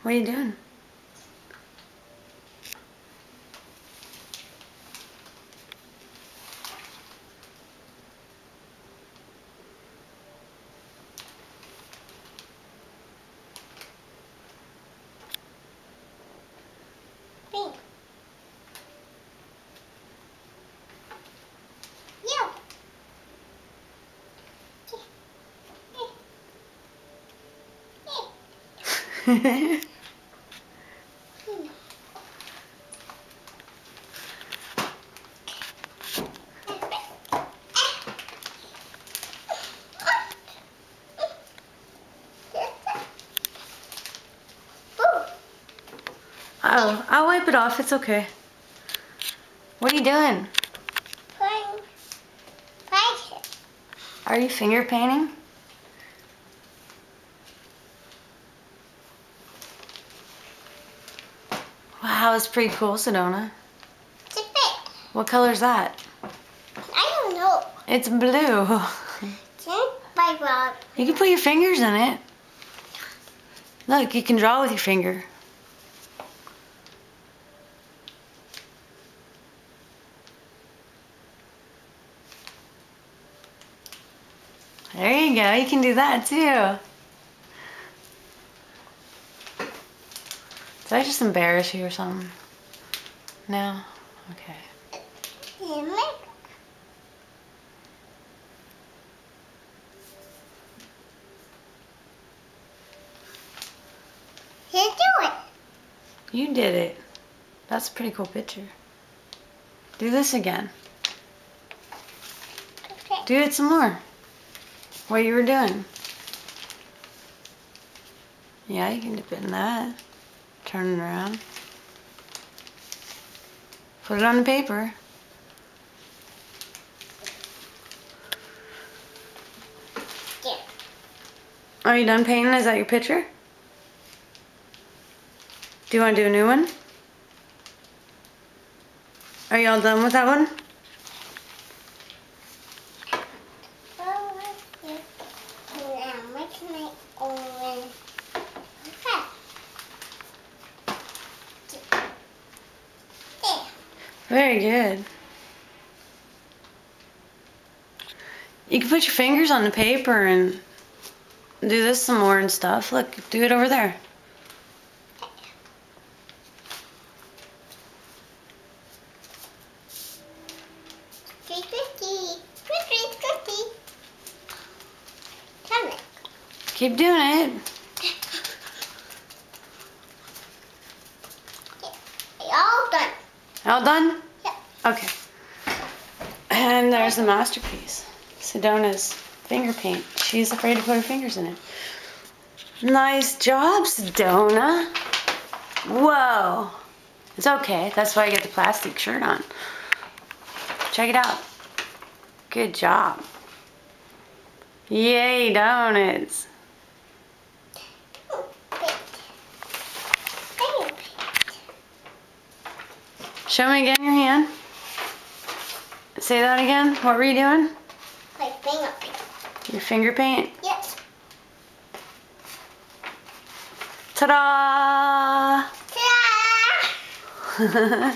What are you doing? Pink. Yeah. Oh, I'll wipe it off. It's okay. What are you doing? Playing. Are you finger painting? Wow, it's pretty cool, Sedona. It's a bit. What color is that? I don't know. It's blue. It's in my rock. You can put your fingers in it. Look, you can draw with your finger. There you go. You can do that too. Did I just embarrass you or something? No? Okay. You do it. You did it. That's a pretty cool picture. Do this again. Okay. Do it some more. What you were doing. Yeah, you can dip it in that. Turn it around. Put it on the paper. Yeah. Are you done painting? Is that your picture? Do you want to do a new one? Are you all done with that one? Very good. You can put your fingers on the paper and do this some more and stuff. Look, do it over there. Keep doing it. All done. All done? Yeah. Okay. And there's the masterpiece. Sedona's finger paint. She's afraid to put her fingers in it. Nice job, Sedona. Whoa. It's okay. That's why I get the plastic shirt on. Check it out. Good job. Yay, donuts. Show me again your hand. Say that again. What were you doing? My finger paint. Your finger paint? Yes. Ta-da! Ta-da!